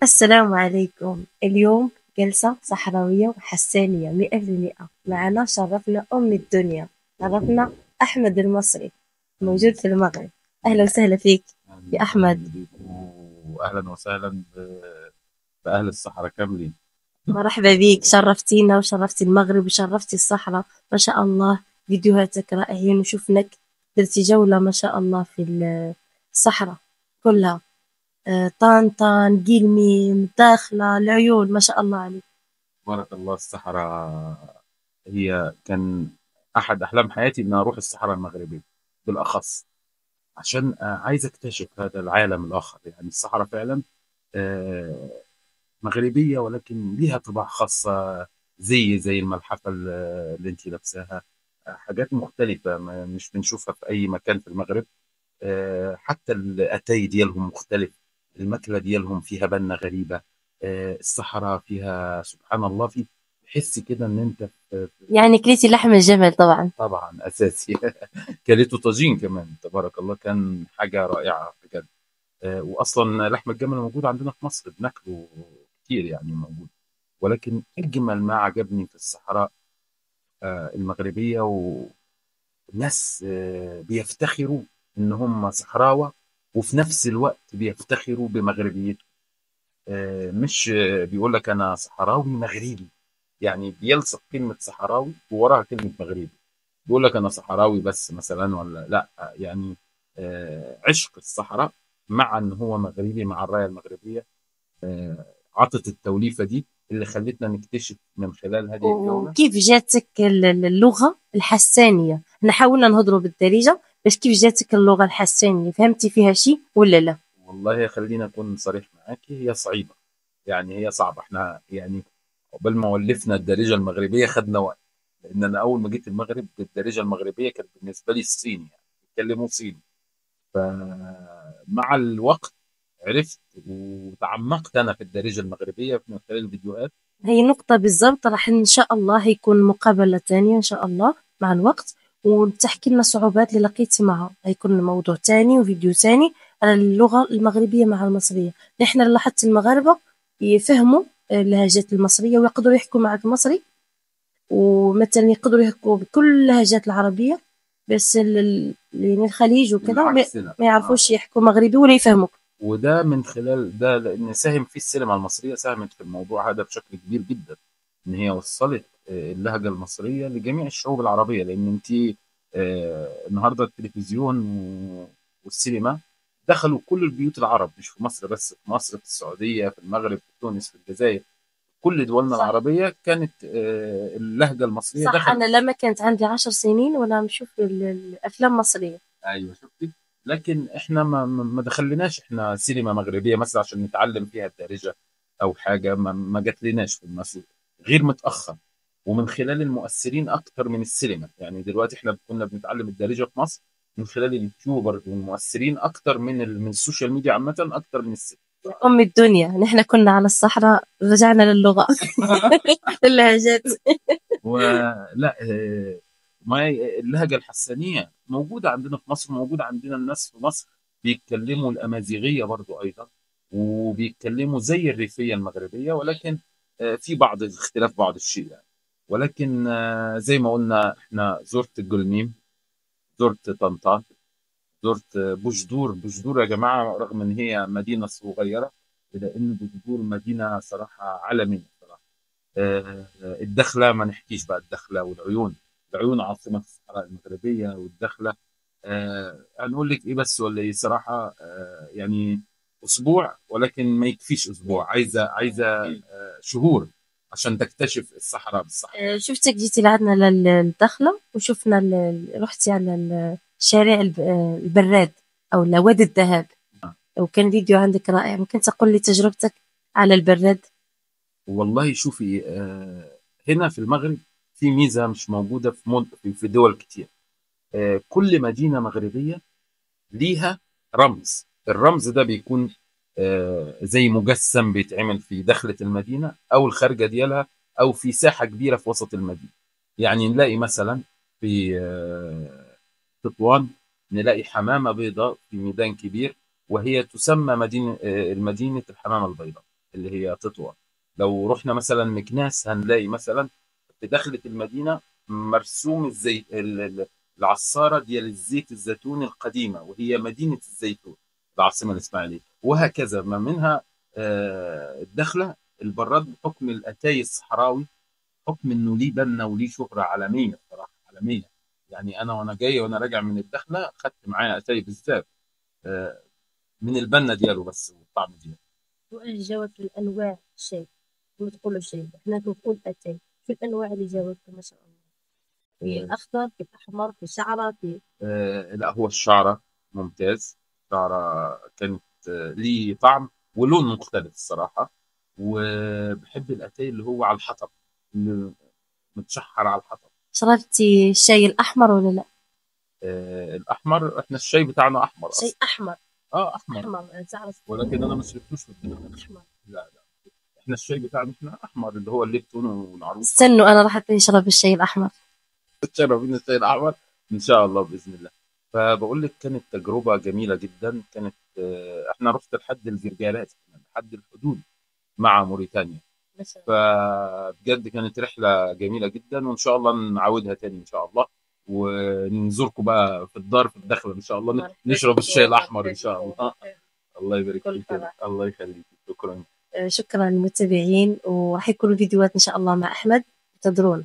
السلام عليكم. اليوم جلسة صحراوية وحسانية 100%. معنا شرفنا أم الدنيا، شرفنا أحمد المصري، أهلا موجود في المغرب. أهلا وسهلا فيك يا أحمد. أهلا بيكم، وأهلا وسهلا بأهل الصحراء كاملين. مرحبا بيك، شرفتينا وشرفتي المغرب وشرفتي الصحراء. ما شاء الله، فيديوهاتك رائعين وشفناك درتي جولة ما شاء الله في الصحراء كلها. طنطا، قلميم، داخلة العيون، ما شاء الله عليك. بارك الله. الصحراء هي كان أحد أحلام حياتي إن أروح الصحراء المغربية بالأخص، عشان عايز أكتشف هذا العالم الآخر. يعني الصحراء فعلا آه، مغربية، ولكن ليها طباع خاصة، زي الملحفة اللي أنت لابساها. حاجات مختلفة مش بنشوفها في أي مكان في المغرب. حتى الاتاي ديالهم مختلف، الماكله ديالهم فيها بنه غريبه. الصحراء فيها سبحان الله، في تحس كده ان انت يعني كليتي لحم الجمل طبعا. طبعا اساسي. كلته طاجين كمان، تبارك الله، كان حاجه رائعه بجد. واصلا لحم الجمل موجود عندنا في مصر، بناكله كتير يعني موجود. ولكن اجمل ما عجبني في الصحراء المغربيه، والناس بيفتخروا ان هم صحراوه، وفي نفس الوقت بيفتخروا بمغربيتهم. مش بيقول لك انا صحراوي مغربي، يعني بيلصق كلمه صحراوي ووراها كلمه مغربي. بيقول لك انا صحراوي بس مثلا، ولا لا يعني عشق الصحراء مع ان هو مغربي، مع الرايه المغربيه عطت التوليفه دي اللي خلتنا نكتشف من خلال هذه الجوله. وكيف جاتك اللغة الحسانية؟ احنا حاولنا نهضروا بالدارجة، بس كيف جاتك اللغة الحسانية؟ فهمتي فيها شيء ولا لا؟ والله خلينا اكون صريح معاكي، هي صعيبه، يعني هي صعبه. احنا يعني قبل ما ولفنا الدارجه المغربيه خدنا وقت، لان انا اول ما جيت المغرب بالدارجه المغربيه كانت بالنسبه لي الصيني، يعني بيتكلموا صيني. فمع الوقت عرفت وتعمقت انا في الدارجه المغربيه من خلال الفيديوهات. هي نقطة بالضبط، راح إن شاء الله هيكون مقابلة تانية إن شاء الله مع الوقت، وتحكي لنا الصعوبات اللي لقيتي معها. هيكون موضوع تاني وفيديو تاني على اللغة المغربية مع المصرية. نحن لاحظت المغاربة يفهموا اللهجات المصرية ويقدروا يحكوا معك مصري، ومثلا يقدروا يحكوا بكل اللهجات العربية، بس يعني الخليج وكذا العكس لا. ما يعرفوش يحكوا مغربي ولا يفهموك. وده من خلال ده، لان ساهم فيه السينما المصريه، ساهمت في الموضوع هذا بشكل كبير جدا، ان هي وصلت اللهجه المصريه لجميع الشعوب العربيه. لان انت النهارده التلفزيون والسينما دخلوا كل البيوت العرب، مش في مصر بس، في مصر، في السعوديه، في المغرب، في تونس، في الجزائر، كل دولنا صح. العربيه كانت اللهجه المصريه صح، دخلت. أنا لما كانت عندي 10 سنين وأنا نشوف الأفلام مصرية. ايوه شفتي. لكن احنا ما دخلناش احنا سينما مغربيه مثلا عشان نتعلم فيها الدارجه او حاجه، ما جات لناش في المصري غير متاخر، ومن خلال المؤثرين اكتر من السينما. يعني دلوقتي احنا كنا بنتعلم الدارجه في مصر من خلال اليوتيوبر والمؤثرين اكتر من السوشيال ميديا عامه، اكتر من السينما. أم الدنيا، نحن كنا على الصحراء رجعنا للغة. اللهجات. ولا ما اللهجه الحسانيه موجوده عندنا في مصر، موجوده عندنا. الناس في مصر بيتكلموا الامازيغيه برضو ايضا، وبيتكلموا زي الريفيه المغربيه، ولكن في بعض الاختلاف، بعض الشيء يعني. ولكن زي ما قلنا، احنا زرت الجلميم، زرت طنطا، زرت بوجدور. بوجدور يا جماعه، رغم ان هي مدينه صغيره، الا ان بوجدور مدينه صراحه عالميه صراحه. الدخله ما نحكيش بقى، الدخله والعيون. العيون عاصمه الصحراء المغربيه، والدخله هنقول لك ايه بس ولا ايه صراحه. يعني اسبوع، ولكن ما يكفيش اسبوع، عايزه شهور عشان تكتشف الصحراء بالصحراء. شفتك جيتي لعندنا للدخلة وشفنا رحتي على الشارع البراد أو وادي الذهب، وكان فيديو عندك رائع. ممكن تقول لي تجربتك على البراد؟ والله شوفي، هنا في المغرب في ميزه مش موجوده في دول كتير. كل مدينه مغربيه ليها رمز. الرمز ده بيكون زي مجسم بيتعمل في دخلة المدينة أو الخارجة ديالها، أو في ساحة كبيرة في وسط المدينة. يعني نلاقي مثلا في تطوان، نلاقي حمامة بيضاء في ميدان كبير، وهي تسمى مدينة المدينة الحمامة البيضاء. اللي هي تطوى. لو رحنا مثلا مكناس هنلاقي مثلا في داخلة المدينة مرسوم العصارة ديال الزيت الزيتون القديمة، وهي مدينة الزيتون العاصمة الإسماعيلية. وهكذا ما منها الدخلة البراد بحكم الأتاي الصحراوي، حكم إنه ليه بنا وليه شهرة عالمية صراحة، عالمية. يعني أنا وأنا جاي وأنا راجع من الدخلة خدت معايا أتاي بالذات آه، من البنا دياله بس والطعم دياله. واش جاوبت الانواع الشاي؟ كما تقولوا شاي حنا كنقول اتاي. شو الانواع اللي جاوبتها ما شاء الله؟ في آه، الاخضر، في الاحمر، في شعره، في لا هو الشعرة ممتاز. الشعرة كانت ليه طعم ولون مختلف الصراحة. وبحب الأتاي اللي هو على الحطب، اللي متشحر على الحطب. شربتي الشاي الاحمر ولا لا؟ الأحمر إحنا الشاي بتاعنا أحمر شاي أصلا. احمر. أحمر. احمر تعرف. ولكن أنا ما شربتوش في الدنيا. احمر. لا لا، إحنا الشاي بتاعنا إحنا أحمر، اللي هو الليبتون والعروسة. استنوا انا راح نشرب الشاي الاحمر. تشربين الشاي الأحمر إن شاء الله بإذن الله. فبقول لك كانت تجربة جميلة جدا. كانت إحنا رحت لحد الجرجارات، لحد الحدود مع موريتانيا. مثلا. فبجد كانت رحلة جميلة جدا، وإن شاء الله نعودها تاني إن شاء الله. ونزوركم بقى في الدار في الدخلة إن شاء الله، نشرب الشاي الأحمر إن شاء الله. الله يبارك بكل فيك، فرح. الله يخليك، شكرا. شكرا للمتابعين، وراح يكونوا فيديوهات ان شاء الله مع احمد، انتظرونا.